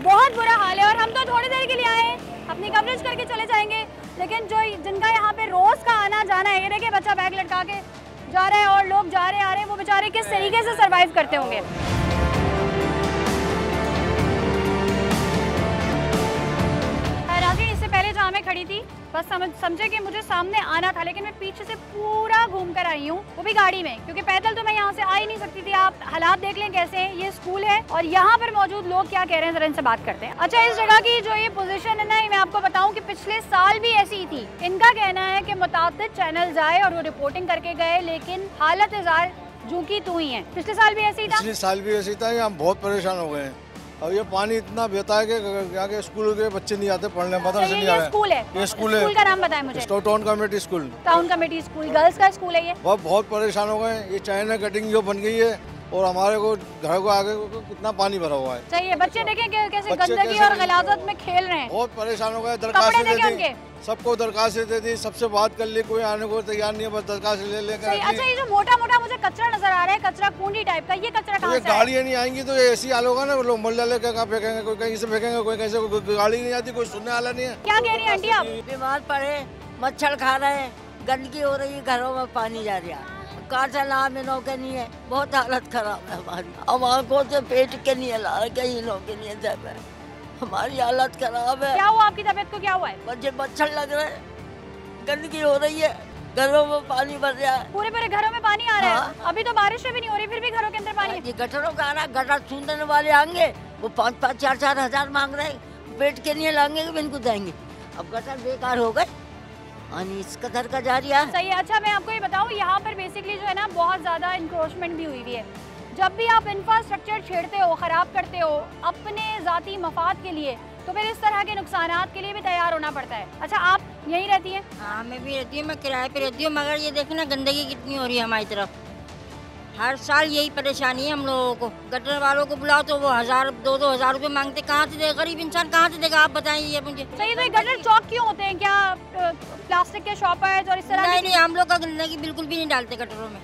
बहुत बुरा हाल है। और हम तो थोड़ी देर के लिए आए, अपनी कवरेज करके चले जाएंगे। लेकिन जो जिनका यहाँ पे रोज का आना जाना है, ये देखिए बच्चा बैग लटका के जा रहा है और लोग जा रहे आ रहे हैं, वो बेचारे किस तरीके से सरवाइव करते होंगे। इससे पहले जहाँ मैं खड़ी थी बस समझे कि मुझे सामने आना था, लेकिन मैं पीछे से पूरा घूम कर आई हूँ, वो भी गाड़ी में, क्योंकि पैदल तो मैं यहाँ से आ ही नहीं सकती थी। आप हालात देख लें कैसे हैं। ये स्कूल है और यहाँ पर मौजूद लोग क्या कह रहे हैं, जरा इनसे बात करते हैं। अच्छा, इस जगह की जो ये पोजीशन है ना, मैं आपको बताऊँ कि पिछले साल भी ऐसी ही थी। इनका कहना है कि मुताबिक चैनल आए और वो रिपोर्टिंग करके गए, लेकिन हालत इज़ार जू की तू ही है। पिछले साल भी ऐसे ही था। पिछले साल भी ऐसे ही था। हम बहुत परेशान हो गए हैं। अब ये पानी इतना बहता है कि आगे स्कूल के बच्चे नहीं आते पढ़ने, पता नहीं आ रहा है। स्कूल है, ये स्कूल है। स्कूल का नाम बताएं मुझे। Town committee school. Town committee school girls का स्कूल है ये। बहुत परेशान हो गए। ये चाइना कटिंग जो बन गई है और हमारे को घर को आगे कितना पानी भरा हुआ है। चाहिए बच्चे देखें कैसे गंदगी और गलाजत में खेल रहे हैं। बहुत परेशान हो गए। दरखास्त दे दी, सबको दरखास्त दे दी, सबसे बात कर ली, कोई आने को तैयार नहीं है, बस दरखास्त ले लेकर। अच्छा, ये जो मोटा मोटा मुझे कचरा नजर आ रहा है, कचरा कुंडी टाइप का, ये कचरा कहाँ से? गाड़ियाँ नहीं आएंगी तो ऐसी हाल होगा ना, लोग मोहल्ले लेकर कहाँ फेंकेंगे, कोई कहीं से फेंकेंगे, कोई कैसे, कोई गाड़ी नहीं आती, कोई सुनने वाला नहीं है। क्या कह रही है आंटी आप? बीमार पड़े, मच्छर खा रहे हैं, गंदगी हो रही है, घरों में पानी जा रहा है, कार चला में नौके नहीं है, बहुत हालत खराब है हमारी। अब आंखों से पेट के नहीं ला, कहीं नौके नहीं है, हमारी हालत खराब है। क्या हुआ आपकी तबीयत को, क्या हुआ है? मुझे मच्छर लग रहे हैं, गंदगी हो रही है, घरों में पानी भर रहा है, पूरे घरों में पानी आ रहा है। अभी तो बारिश भी नहीं हो रही, फिर भी घरों के अंदर पानी है। गटरों का आ रहा, गटर छूने वाले आएंगे, वो 5-5, 4-4 हजार मांग रहे हैं, पेट के लिए लाएंगे कि इनको देंगे। अब गटर बेकार हो गए, इस कदर का जा रहा है। सही है। अच्छा, मैं आपको ये बताऊँ, यहाँ पर बेसिकली जो है ना बहुत ज्यादा इंक्रोचमेंट भी हुई है। जब भी आप इंफ्रास्ट्रक्चर छेड़ते हो, खराब करते हो अपने जाती मफाद के लिए, तो फिर इस तरह के नुकसानात के लिए भी तैयार होना पड़ता है। अच्छा, आप यहीं रहती हैं? हाँ, मैं भी रहती हूँ, मैं किराए पे रहती हूँ, मगर ये देखना गंदगी कितनी हो रही है हमारी तरफ। हर साल यही परेशानी है हम लोगों को। गटर वालों को बुलाओ तो वो 1000 2-2 हज़ार रुपए मांगते, कहाँ से देगा गरीब इंसान, कहाँ से देगा? आप बताइए मुझे। सही, तो ये गटर चौक क्यों होते हैं? क्या प्लास्टिक के शॉपर्स और इस तरह? नहीं, हम लोग का गंदगी बिल्कुल भी नहीं डालते गटरों में।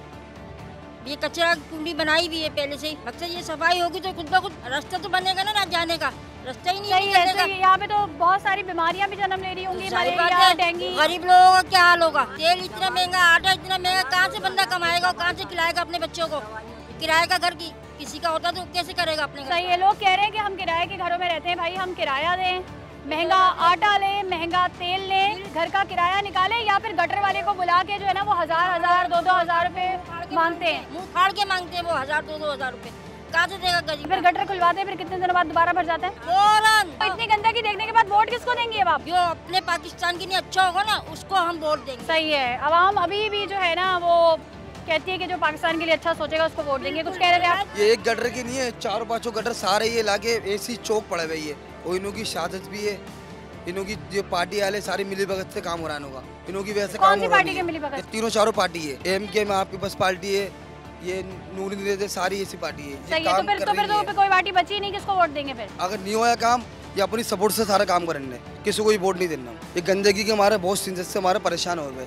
ये कचरा कुंडी बनाई भी है पहले से ही। मकसद ये सफाई होगी तो खुद ब खुद रास्ता तो बनेगा ना जाने का। रास्ता ही नहीं है। यहाँ पे तो बहुत सारी बीमारियाँ भी जन्म ले रही होंगी, मलेरिया, डेंगू। गरीब लोगों का क्या हाल होगा? तेल इतना महंगा, आटा इतना महंगा, कहाँ से बंदा कमाएगा और कहाँ से खिलाएगा अपने बच्चों को? किराए का घर की किसी का होता तो कैसे करेगा अपने घर? सही है, लोग कह रहे हैं कि हम किराए के घरों में रहते हैं। भाई, हम किराया दें, महंगा आटा ले, महंगा तेल ले, घर का किराया निकाले, या फिर गटर वाले को बुला के जो है ना वो 1000 2-2 हज़ार रुपए मांगते हैं, मुँह फाड़ के मांगते हैं वो 1000 2-2 हज़ार रुपए। कहाँ से देगा गरीब? फिर गटर खुलवाते हैं, फिर कितने दिनों बाद दोबारा भर जाता है फौरन। तो इतनी गंदगी देखने के बाद वोट किसको देंगे अब आप? जो अपने पाकिस्तान के लिए अच्छा होगा ना उसको हम वोट देंगे। सही है, अवाम अभी भी जो है ना वो कहती है कि जो पाकिस्तान के लिए अच्छा सोचेगा उसको वोट देंगे। कुछ कह रहे थे आप? ये एक गटर की नहीं है, 4-5 गटर सारे ये लाके ऐसी चौक पड़े हुए है। और इनों की शहादत भी है, इनों की जो पार्टी वाले सारी मिली भगत से काम हो रहा होगा। इनों की वजह से काम हो रहा है। कौन सी पार्टी के मिली भगत? 3-4 पार्टी है। एमके में आपके पास पार्टी है, ये नूर सारी ऐसी पार्टी है। सही है, तो फिर कोई पार्टी बची नहीं, किसको वोट देंगे फिर? अगर नहीं होया काम, ये अपनी सपोर्ट से सारा काम करेंगे, किसी को वोट नहीं देना। ये गंदगी के हमारे बहुत सिंजत से हमारे परेशान हो गए।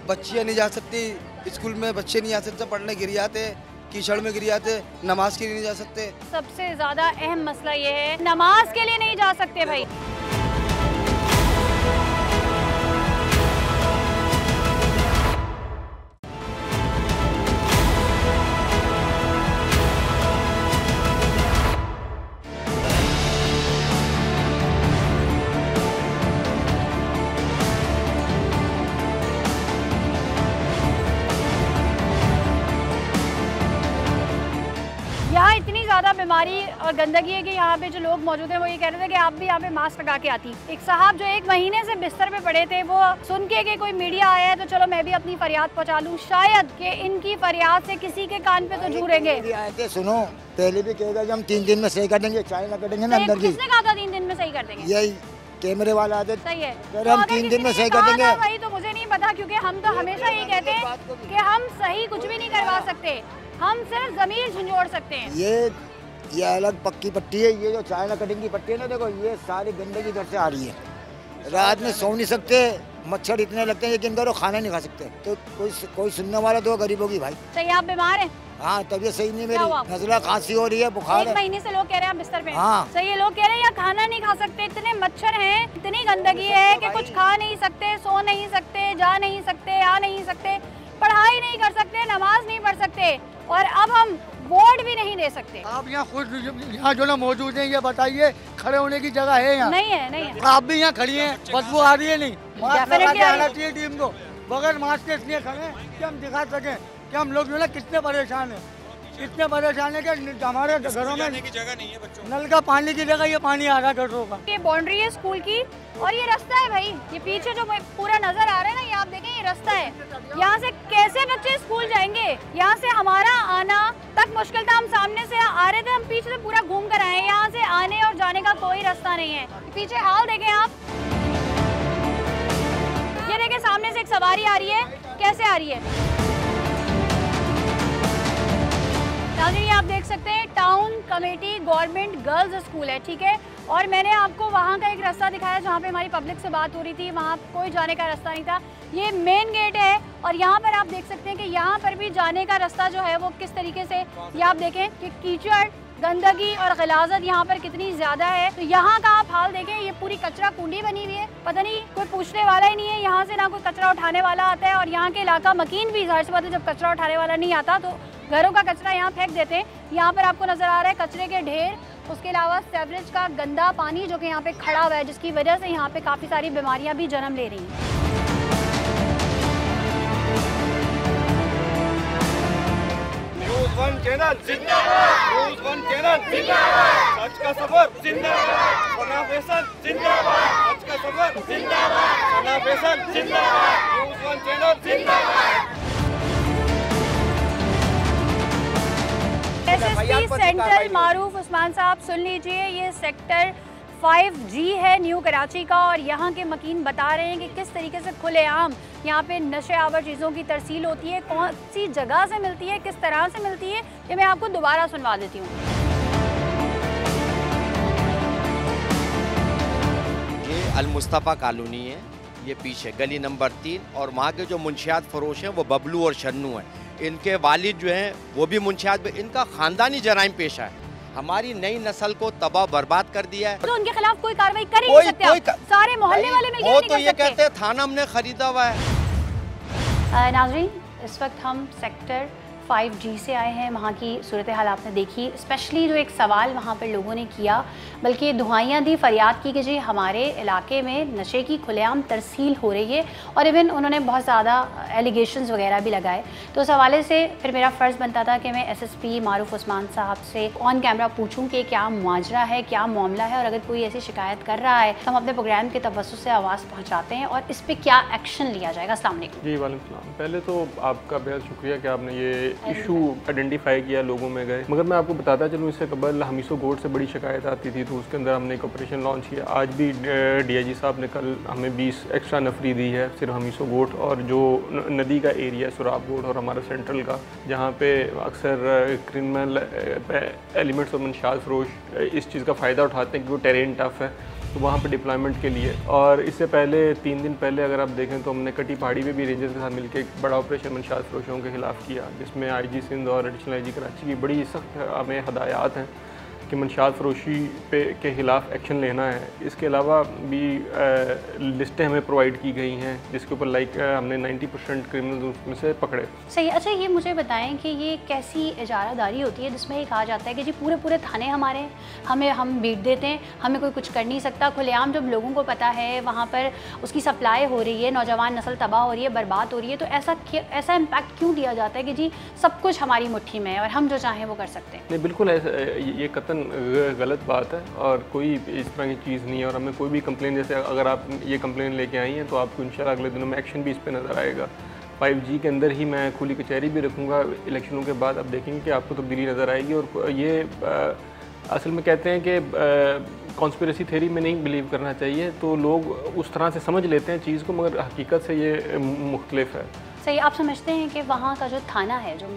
बच्चियाँ नहीं जा सकती स्कूल में, बच्चे नहीं आ सकते पढ़ने, गिर जाते कीचड़ में, गिर जाते, नमाज के लिए नहीं जा सकते। सबसे ज्यादा अहम मसला ये है, नमाज के लिए नहीं जा सकते भाई। यहाँ इतनी ज़्यादा बीमारी और गंदगी है कि यहाँ पे जो लोग मौजूद हैं वो ये कह रहे थे कि आप भी यहाँ पे मास्क लगा के आती। एक साहब जो 1 महीने से बिस्तर पे पड़े थे, वो सुन के कि कोई मीडिया आया है तो चलो मैं भी अपनी फरियाद पहुँचा लूँ, शायद कि इनकी फरियाद से किसी के कान पे तो जूरेंगे। सुनो, पहले भी कहेगा कि हम 3 दिन में सही कर देंगे, चाय ना करेंगे ना अंदर की। किसने कहा था 3 दिन में सही कर देंगे? यही कैमरे वाला आते। सही है, तो हम 3 दिन में सही कर देंगे। वही तो मुझे नहीं पता, क्योंकि हम तो हमेशा ये कहते हैं कि हम सही कुछ भी नहीं करवा सकते, हम सिर्फ जमीर झंझोड़ सकते हैं। ये अलग पक्की पट्टी है, ये जो चाइना कटिंग की पट्टी है ना, देखो ये सारी गंदगी इधर से आ रही है। रात में सो नहीं सकते, मच्छर इतने लगते हैं, लेकिन करो खाना नहीं खा सकते। तो कोई सुनने वाला तो गरीबों की भाई। सही, आप बीमार हैं? हाँ, तबीयत सही नहीं मेरी, नज़ला खांसी हो रही है, बुखार है। 1 महीने से लोग कह रहे हैं आप बिस्तर पे। हाँ। सही है, लोग कह रहे हैं यहाँ खाना नहीं खा सकते, इतने मच्छर हैं, इतनी गंदगी है कि कुछ खा नहीं सकते, सो नहीं सकते, जा नहीं सकते, आ नहीं सकते, पढ़ाई नहीं कर सकते, नमाज नहीं पढ़ सकते, और अब हम वोट भी नहीं दे सकते। आप यहाँ खुद यहाँ जो ना मौजूद हैं, ये बताइए खड़े होने की जगह है यहाँ? नहीं है, नहीं है। आप भी यहाँ खड़ी हैं, बदबू आ रही है? नहीं, मास्क लगा के आना चाहिए टीम को। बगैर मास्क के इसलिए खड़े हैं कि हम दिखा सकें कि हम लोग जो है कितने परेशान हैं। इतने परेशान है कि हमारे घरों में की जगह नहीं है बच्चों, नल का पानी की जगह ये पानी आ रहा है गटरों का। ये बाउंड्री है स्कूल की और ये रास्ता है भाई, ये पीछे जो पूरा नजर आ रहा है ना, ये आप देखें, ये रास्ता है। यहाँ से कैसे बच्चे स्कूल जाएंगे? यहाँ से हमारा आना तक मुश्किल था, हम सामने से आ रहे थे, हम पीछे से पूरा घूम कर आए। यहाँ से आने और जाने का कोई रास्ता नहीं है। पीछे हाल देखें आप, ये देखें सामने से एक सवारी आ रही है, कैसे आ रही है। नाज़रीन, आप देख सकते हैं town committee government girls school है, ठीक है। और मैंने आपको वहाँ का एक रास्ता दिखाया जहाँ पे हमारी पब्लिक से बात हो रही थी, वहाँ कोई जाने का रास्ता नहीं था। ये मेन गेट है और यहाँ पर आप देख सकते हैं कि यहाँ पर भी जाने का रास्ता जो है वो किस तरीके से, ये आप देखें कि कीचड़, गंदगी और गिलाज़त यहाँ पर कितनी ज़्यादा है। तो यहाँ का आप हाल देखें, ये पूरी कचरा कुंडी बनी हुई है, पता नहीं कोई पूछने वाला ही नहीं है। यहाँ से ना कोई कचरा उठाने वाला आता है और यहाँ के इलाका मकीन भी, जाहिर सी बात है, जब कचरा उठाने वाला नहीं आता तो घरों का कचरा यहाँ फेंक देते हैं। यहाँ पर आपको नज़र आ रहा है कचरे के ढेर, उसके अलावा सीवरेज का गंदा पानी जो कि यहाँ पे खड़ा हुआ है, जिसकी वजह से यहाँ पे काफ़ी सारी बीमारियाँ भी जन्म ले रही हैं। न्यूज़ 1 चैनल जिंदाबाद, न्यूज़ 1 चैनल जिंदाबाद, सच का सफर जिंदाबाद, सना फैसल जिंदाबाद, सच का सफर जिंदाबाद, सना फैसल जिंदाबाद, न्यूज़ 1 चैनल जिंदाबाद। कैसे सेंट्रल मारूफ उस्मान साहब, सुन लीजिए, ये सेक्टर 5G है न्यू कराची का, और यहाँ के मकीन बता रहे हैं कि किस तरीके से खुलेआम यहाँ पे नशे आवर चीज़ों की तरसील होती है, कौन सी जगह से मिलती है, किस तरह से मिलती है, ये मैं आपको दोबारा सुनवा देती हूँ। ये अल-मुस्तफ़ा कॉलोनी है, ये पीछे गली नंबर 3, और वहाँ के जो मुंशियात फरोश हैं वो बबलू और शन्नू हैं। इनके वालिद जो हैं वो भी मुंशियात, इनका ख़ानदानी जराइम पेशा है, हमारी नई नस्ल को तबाह बर्बाद कर दिया है। तो उनके खिलाफ कोई कार्रवाई कर ही नहीं सकते आप? सारे मोहल्ले वाले मिलकर नहीं कर सकते? तो ये कहते हैं थाना हमने खरीदा हुआ है। नाज़रीन, इस वक्त हम सेक्टर 5G से आए हैं। वहाँ की सूरत हाल आपने देखी, स्पेशली जो एक सवाल वहाँ पर लोगों ने किया, बल्कि दुहाइयाँ दी, फरियाद की कि जी हमारे इलाके में नशे की खुलेआम तरसील हो रही है, और इवन उन्होंने बहुत ज़्यादा एलिगेशंस वगैरह भी लगाए। तो उस हवाले से फिर मेरा फ़र्ज़ बनता था कि मैं SSP मारूफ उस्मान साहब से ऑन कैमरा पूछूँ कि क्या माजरा है, क्या मामला है, और अगर कोई ऐसी शिकायत कर रहा है तो हम अपने प्रोग्राम के तवज्जुह से आवाज़ पहुँचाते हैं और इस पर क्या एक्शन लिया जाएगा। अस्सलाम वालेकुम। जी वालेकुम सलाम। पहले तो आपका बेहद शुक्रिया कि आपने ये इशू आइडेंटिफाई किया, लोगों में गए। मगर मैं आपको बताता चलूँ, इससे कबल हमीसो गोट से बड़ी शिकायत आती थी, तो उसके अंदर हमने एक ऑपरेशन लॉन्च किया। आज भी DIG साहब ने कल हमें 20 एक्स्ट्रा नफरी दी है सिर्फ हमीसो गोट और जो नदी का एरिया सुराब गोट और हमारा सेंट्रल का, जहाँ पे अक्सर क्रिमिनल एलिमेंट्स और मंशात फरोश इस चीज़ का फ़ायदा उठाते हैं कि वो टेरेन टफ है, तो वहाँ पे डिप्लॉयमेंट के लिए। और इससे पहले 3 दिन पहले अगर आप देखें तो हमने कटी पहाड़ी पे भी रेंजर्स के साथ मिलकर एक बड़ा ऑपरेशन मंशात फरोशों के ख़िलाफ़ किया, जिसमें IG सिंध और एडिशनल IG कराची की बड़ी सख्त हमें हदायत हैं कि मंशात फरोशी पे के ख़िलाफ़ एक्शन लेना है। इसके अलावा भी लिस्टें हमें प्रोवाइड की गई हैं, जिसके ऊपर हमने 90% क्रिमिनल उसमें से पकड़े। सही। अच्छा, ये मुझे बताएं कि ये कैसी इजारादारी होती है जिसमें ये कहा जाता है कि जी पूरे पूरे थाने हमारे हैं, हम बीट देते हैं, हमें कोई कुछ कर नहीं सकता। खुलेआम जब लोगों को पता है वहाँ पर उसकी सप्लाई हो रही है, नौजवान नस्ल तबाह हो रही है, बर्बाद हो रही है, तो ऐसा इम्पैक्ट क्यों दिया जाता है कि जी सब कुछ हमारी मुट्ठी में है और हम जो चाहें वो कर सकते हैं? नहीं, बिल्कुल ये कतन गलत बात है और कोई इस तरह की चीज़ नहीं है। और हमें कोई भी कंप्लेन, जैसे अगर आप ये कंप्लेन लेके आई हैं तो आपको इंशाल्लाह अगले दिनों में एक्शन भी इस पर नज़र आएगा। 5G के अंदर ही मैं खुली कचहरी भी रखूँगा, इलेक्शनों के बाद आप देखेंगे कि आपको तब्दीली नज़र आएगी। और ये असल में कहते हैं कि कॉन्स्पिरेसी थ्योरी में नहीं बिलीव करना चाहिए, तो लोग उस तरह से समझ लेते हैं चीज़ को, मगर हकीकत से ये मुख्तलिफ है। सही। आप समझते हैं कि वहाँ का जो थाना है, जो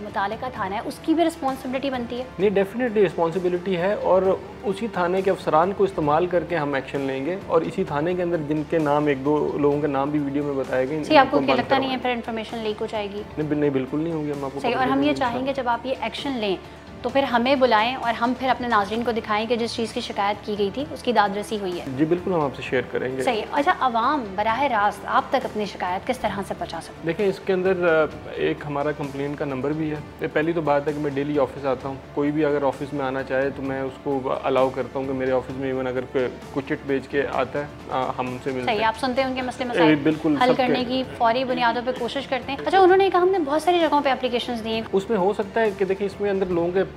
मुतालिका थाना है, उसकी भी रिस्पॉन्सिबिलिटी बनती है? नहीं, डेफिनेटली रिस्पॉन्सिबिलिटी है, और उसी थाने के अफसरान को इस्तेमाल करके हम एक्शन लेंगे। और इसी थाने के अंदर जिनके नाम 1-2 लोगों के नाम भी वीडियो में बताए गए। सही। आपको क्या लगता नहीं है फिर इन्फॉर्मेशन लीक हो जाएगी? नहीं, बिल्कुल नहीं होगी। हम आपको सही। और हम ये चाहेंगे जब आप ये एक्शन लें तो फिर हमें बुलाएं और हम फिर अपने नाज़रीन को दिखाएं कि जिस चीज़ की शिकायत की गई थी उसकी दादरसी हुई है। जी बिल्कुल, हम आपसे शेयर करेंगे। सही। अच्छा, आवाम बराह रास्त आप तक अपनी शिकायत किस तरह से पहुँचा सकते? देखिए, इसके अंदर एक हमारा कंप्लेन का नंबर भी है। पहली तो बात है कि मैं डेली ऑफिस आता हूँ, कोई भी अगर ऑफिस में आना चाहे तो मैं उसको अलाउ करता हूँ कि मेरे ऑफिस में इवन अगर कुछ चिट भेज के आता है हम उनसे मिलते हैं। सही। आप सुनते हैं उनके मसले मसाइल, बिल्कुल हल करने की फौरी बुनियादों पर कोशिश करते हैं। अच्छा, उन्होंने कहा हमने बहुत सारी जगहों पर एप्लीकेशन दिए। उसमें हो सकता है कि देखिए इसमें अंदर लोगों के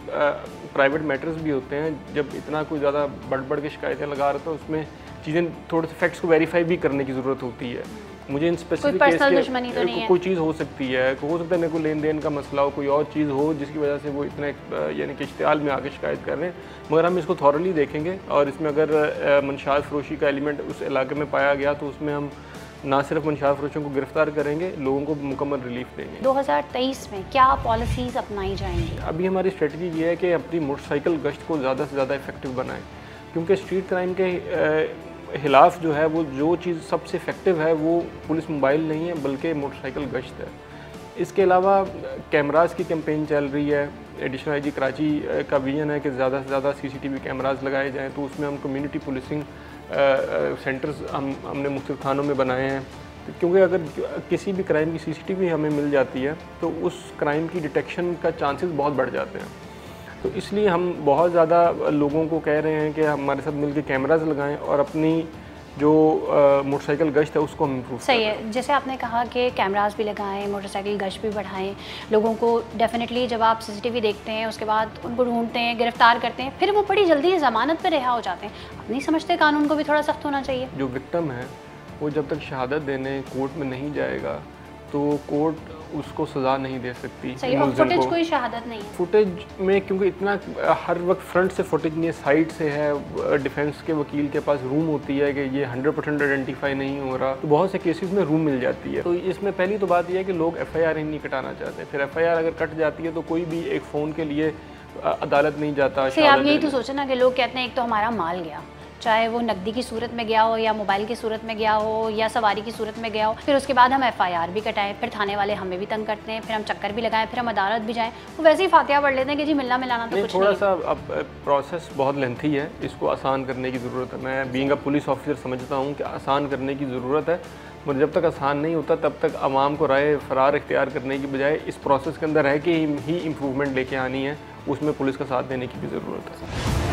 प्राइवेट मैटर्स भी होते हैं। जब इतना कोई ज़्यादा बढ़ के शिकायतें लगा रहे तो उसमें चीज़ें थोड़े से फैक्ट्स को वेरीफाई भी करने की ज़रूरत होती है। मुझे इन स्पेसिफिक केस के कोई चीज़ हो सकती है, हो सकता है मेरे को लेन देन का मसला हो, कोई और चीज़ हो जिसकी वजह से वो इतने यानी कि इश्तिहाल में आके शिकायत कर रहे हैं, मगर हम इसको थॉरली देखेंगे। और इसमें अगर मंशात फरोशी का एलिमेंट उस इलाके में पाया गया तो उसमें हम ना सिर्फ मंशात फरोशों को गिरफ्तार करेंगे, लोगों को मुकम्मल रिलीफ देंगे। 2023 में क्या पॉलिसीज़ अपनाई जाएंगी? अभी हमारी स्ट्रेटजी ये है कि अपनी मोटरसाइकिल गश्त को ज़्यादा से ज़्यादा इफेक्टिव बनाएं, क्योंकि स्ट्रीट क्राइम के खिलाफ़ जो है वो जो चीज़ सबसे इफेक्टिव है वो पुलिस मोबाइल नहीं है बल्कि मोटरसाइकिल गश्त है। इसके अलावा कैमरास की कैंपेन चल रही है। एडिशनल IG कराची का विजन है कि ज़्यादा से ज़्यादा CCTV कैमरास लगाए जाएँ, तो उसमें हम कम्युनिटी पुलिसिंग सेंटर्स हमने मुख्तलिफ थानों में बनाए हैं, क्योंकि अगर किसी भी क्राइम की CCTV हमें मिल जाती है तो उस क्राइम की डिटेक्शन का चांसेस बहुत बढ़ जाते हैं। तो इसलिए हम बहुत ज़्यादा लोगों को कह रहे हैं कि हमारे साथ मिलकर कैमरास लगाएं और अपनी जो मोटरसाइकिल गश्त है उसको हम इम्प्रूव। सही है। जैसे आपने कहा कि कैमरास भी लगाएं, मोटरसाइकिल गश्त भी बढ़ाएं, लोगों को डेफिनेटली जब आप CCTV देखते हैं उसके बाद उनको ढूंढते हैं, गिरफ्तार करते हैं, फिर वो बड़ी जल्दी ज़मानत पर रिहा हो जाते हैं। आप नहीं समझते कानून को भी थोड़ा सख्त होना चाहिए? जो विक्टिम है वो जब तक शहादत देने कोर्ट में नहीं जाएगा तो कोर्ट उसको सज़ा नहीं दे सकती। सही, और फुटेज कोई शहादत नहीं है। फुटेज में क्योंकि इतना हर वक्त फ्रंट से फुटेज नहीं है, साइड से है, डिफेंस के वकील के पास रूम होती है कि ये 100% आइडेंटिफाई नहीं हो रहा, तो बहुत से केसेस में रूम मिल जाती है। तो इसमें पहली तो बात यह है कि लोग FIR ही नहीं कटाना चाहते, फिर FIR अगर कट जाती है तो कोई भी एक फ़ोन के लिए अदालत नहीं जाता। आप यही तो सोचो ना कि लोग कहते हैं एक तो हमारा माल गया, चाहे वो नकदी की सूरत में गया हो या मोबाइल की सूरत में गया हो या सवारी की सूरत में गया हो, फिर उसके बाद हम FIR भी कटाएं, फिर थाने वाले हमें भी तंग करते हैं, फिर हम चक्कर भी लगाएं, फिर हम अदालत भी जाएं, वो वैसे ही फातिहा पढ़ लेते हैं कि जी मिलना मिलाना तो कुछ नहीं। थोड़ा सा अब प्रोसेस बहुत लेंथी है, इसको आसान करने की ज़रूरत है। मैं बीइंग अ पुलिस ऑफिसर समझता हूँ कि आसान करने की ज़रूरत है, मगर जब तक आसान नहीं होता तब तक आवाम को राय फ़रार इख्तियार करने की बजाय इस प्रोसेस के अंदर रह के ही इम्प्रूवमेंट लेके आनी है, उसमें पुलिस का साथ देने की भी ज़रूरत है।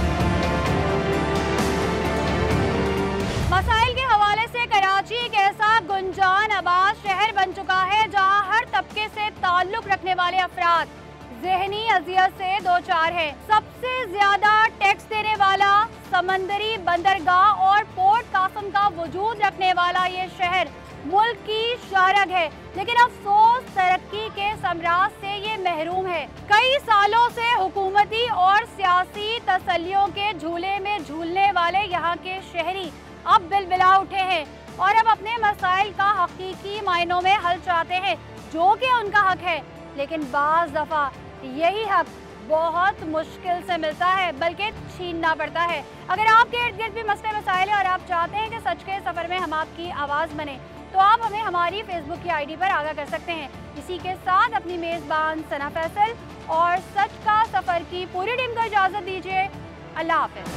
मसाइल के हवाले से कराची एक ऐसा गुंजान आबाद शहर बन चुका है जहां हर तबके से ताल्लुक रखने वाले अफराद ज़हनी अजियत से दो चार है। सबसे ज्यादा टैक्स देने वाला, समंदरी बंदरगाह और पोर्ट कासम का वजूद रखने वाला ये शहर मुल्क की शारग है, लेकिन अफसोस तरक्की के समराज से ये महरूम है। कई सालों से हुकूमती और सियासी तसल्लियों के झूले में झूलने वाले यहाँ के शहरी अब बिलबिला उठे हैं और अब अपने मसाइल का हकीकी मायनों में हल चाहते हैं, जो कि उनका हक है, लेकिन बाज़ दफ़ा यही हक बहुत मुश्किल से मिलता है, बल्कि छीनना पड़ता है। अगर आपके इर्द गिर्द भी मसले मसाइल है और आप चाहते हैं कि सच के सफ़र में हम आपकी आवाज़ बने, तो आप हमें हमारी फेसबुक की ID पर आगाह कर सकते हैं। इसी के साथ अपनी मेज़बान सना फैसल और सच का सफ़र की पूरी टीम को इजाज़त दीजिए। अल्लाह हाफ़िज़।